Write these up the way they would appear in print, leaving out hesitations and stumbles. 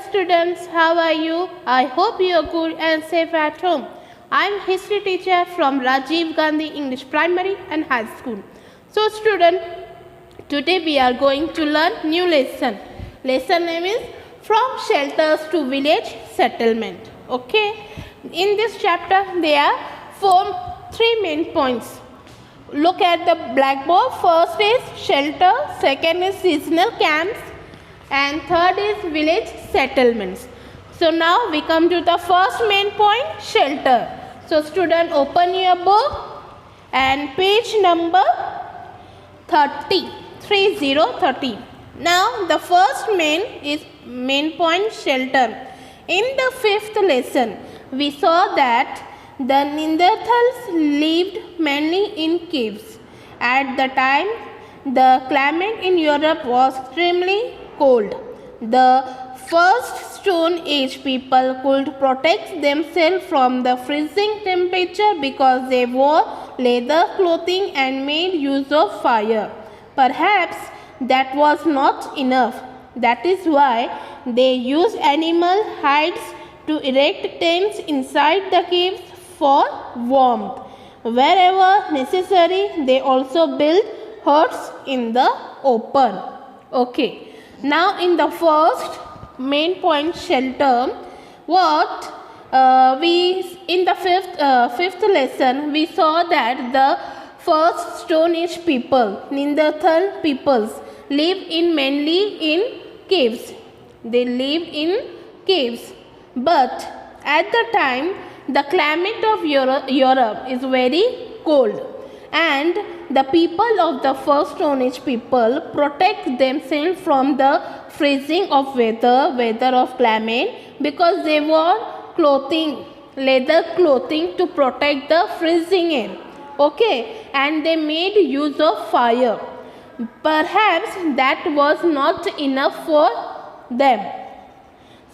students, how are you? I hope you are good and safe at home. I am history teacher from Rajiv Gandhi English Primary and High School. So student, today we are going to learn new lesson. Lesson name is From Shelters to Village Settlement. Okay. In this chapter there are three main points. Look at the blackboard. First is shelter, second is seasonal camps, and third is village settlements. So now we come to the first main point, shelter. So student, open your book and page number 30. Now the first main point, shelter. In the fifth lesson we saw that the Neanderthals lived mainly in caves. At the time, the climate in Europe was extremely cold. The first Stone Age people could protect themselves from the freezing temperature because they wore leather clothing and made use of fire. Perhaps that was not enough. That is why they used animal hides to erect tents inside the caves for warmth. Wherever necessary, they also built huts in the open. Okay. Now in the first main point, shelter, in the fifth lesson we saw that the first Stone Age people, Neanderthal peoples, lived mainly in caves. They lived in caves. But at the time, the climate of Europe is very cold, and the people of the first Stone Age people protect themselves from the freezing of weather of climate, because they wore leather clothing to protect the freezing air. Okay, and they made use of fire. Perhaps that was not enough for them.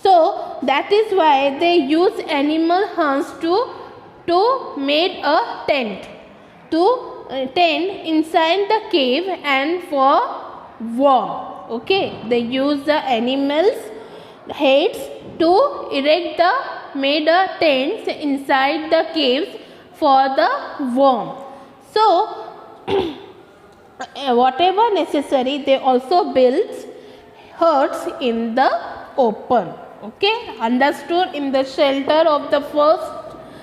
So that is why they use animal horns to make a tent inside the cave and for warmth. Okay, they use the animals' heads to made a tents inside the caves for the warmth. So whatever necessary, they also built huts in the open. Okay, understood? In the shelter of the first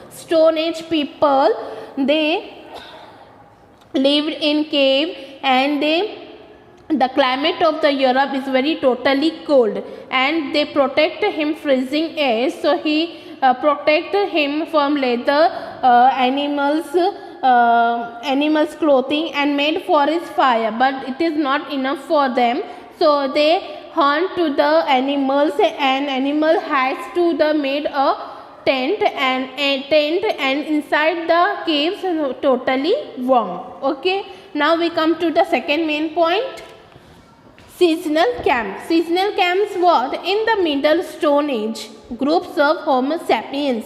Stone Age people, they lived in cave, and the climate of the Europe is very totally cold, and they protect him freezing air. So he protected him from leather animals clothing and made for his fire. But it is not enough for them, so they hunt to the animals and animal hides to the made a tent and inside the caves totally warm. Okay, now we come to the second main point, seasonal camps. Seasonal camps were in the middle Stone Age groups of Homo sapiens.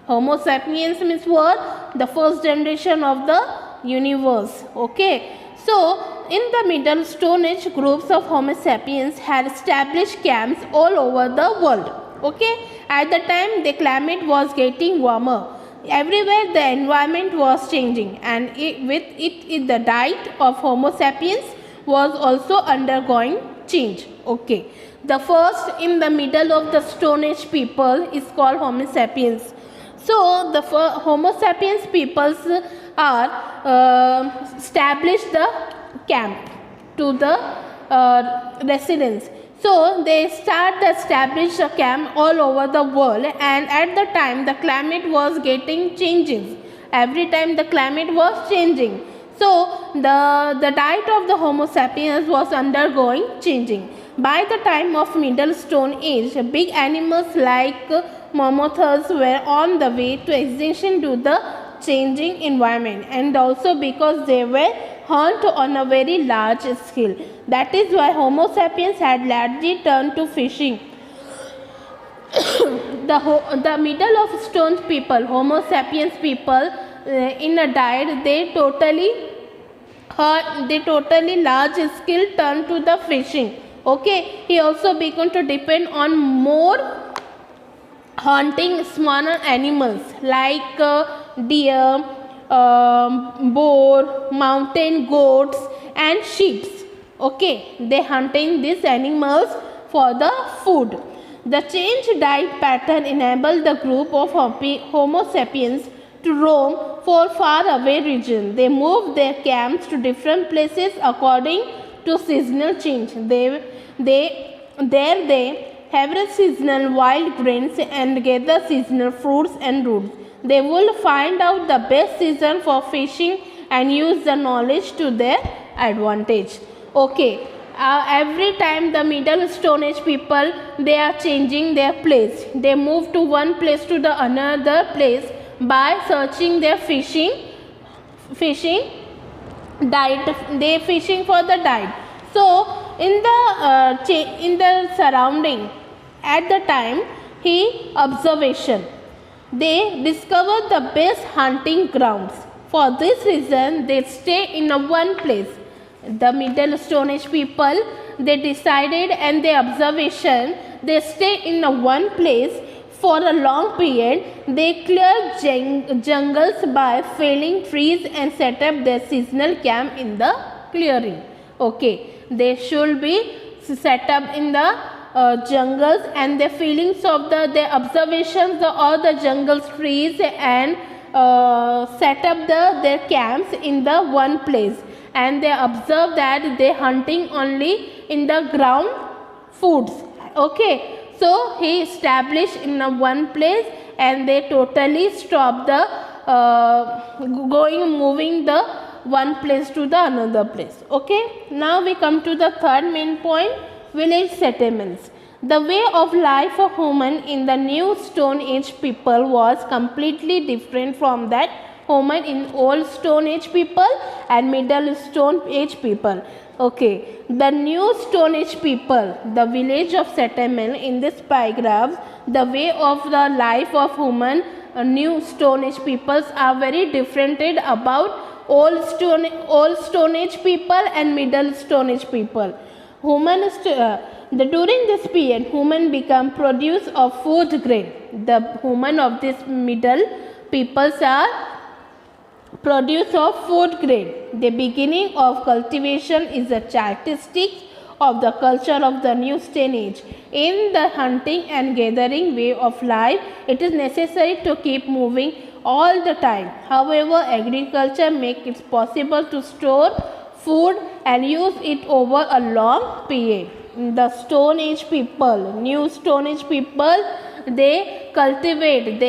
Homo sapiens means what? The first generation of the universe. Okay, so in the middle Stone Age, groups of Homo sapiens had established camps all over the world. Okay, at the time the climate was getting warmer. Everywhere the environment was changing, and the diet of Homo sapiens was also undergoing change. Okay, the first in the middle of the Stone Age people is called Homo sapiens. So the Homo sapiens peoples are established the camp to the residents. So they establish a camp all over the world, and at the time the climate was getting changes. Every time the climate was changing, so the diet of the Homo sapiens was undergoing changing. By the time of Middle Stone Age, big animals like mammoths were on the way to extinction due to the changing environment, and also because they were hunt on a very large scale. That is why Homo sapiens had largely turned to fishing. The middle of stone people, Homo sapiens people, in a diet, they totally large scale turned to the fishing. Okay, he also began to depend on more hunting smaller animals like deer, boar, mountain goats, and sheep. Okay, they hunting these animals for the food. The changed diet pattern enabled the group of Homo sapiens to roam for far away regions. They moved their camps to different places according to seasonal change. They harvest seasonal wild grains and gather seasonal fruits and roots. They will find out the best season for fishing and use the knowledge to their advantage. Okay, every time the Middle Stone Age people, they are changing their place. They move to one place to the another place by searching their fishing diet. They fishing for the diet. So in the surrounding at the time he observation, they discovered the best hunting grounds. For this reason they stay in a one place. The Middle Stone Age people, they decided and their observation, they stay in a one place for a long period. They clear jungles by felling trees and set up their seasonal camp in the clearing. Okay, they should be set up in the jungles, and the feelings of their observations all the jungles trees and set up their camps in the one place, and they observe that they hunting only in the ground foods. Okay, so he established in a one place and they totally stop the moving the one place to the another place. Okay, now we come to the third main point, village settlements. The way of life of human in the new Stone Age people was completely different from that human in old Stone Age people and Middle Stone Age people. Okay, the new Stone Age people, the village of settlement in this paragraph, the way of the life of human new Stone Age peoples are very different about old Stone Age people and Middle Stone Age people. During this period, human become produce of food grain. The human of this middle peoples are produce of food grain. The beginning of cultivation is a characteristic of the culture of the new Stone Age. In the hunting and gathering way of life, it is necessary to keep moving all the time. However, agriculture makes it possible to store food and use it over a long period. The Stone Age people, new Stone Age people, they cultivate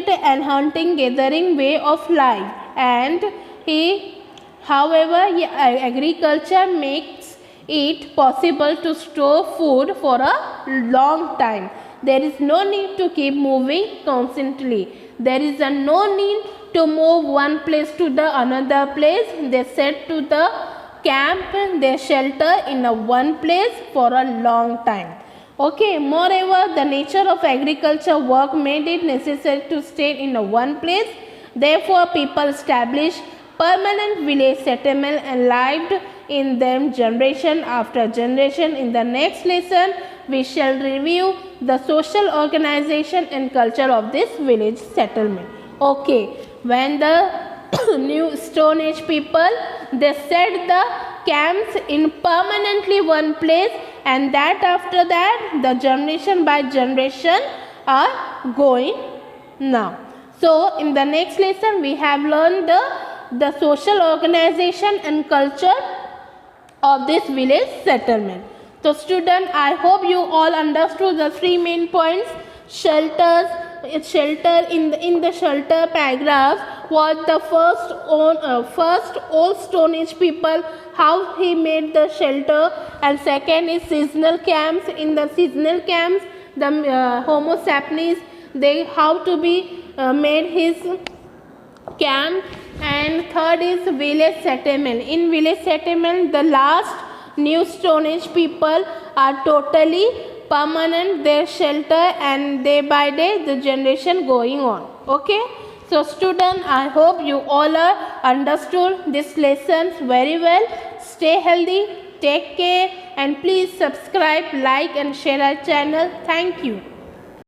and hunting gathering way of life, and agriculture makes it possible to store food for a long time. There is no need to keep moving constantly. There is no need to move one place to the another place. They set to the camp, they shelter in a one place for a long time. Okay, moreover, the nature of agriculture work made it necessary to stay in a one place. Therefore, people established permanent village settlement and lived in them generation after generation. In the next lesson, we shall review the social organization and culture of this village settlement. Okay, when the new Stone Age people, they set the camps in permanently one place, and that after that the generation by generation are going now. So in the next lesson we have learned the social organization and culture of this village settlement. So student, I hope you all understood the three main points. Shelter in the shelter paragraph was the first old Stone Age people, how he made the shelter, and second is seasonal camps. In the seasonal camps, the Homo sapiens, they how to be made his camp, and third is village settlement. In village settlement, the last new Stone Age people are totally permanent their shelter, and day by day the generation going on. Okay, so student, I hope you all are understood this lessons very well. Stay healthy, Take care and please subscribe, like and share our channel. Thank you.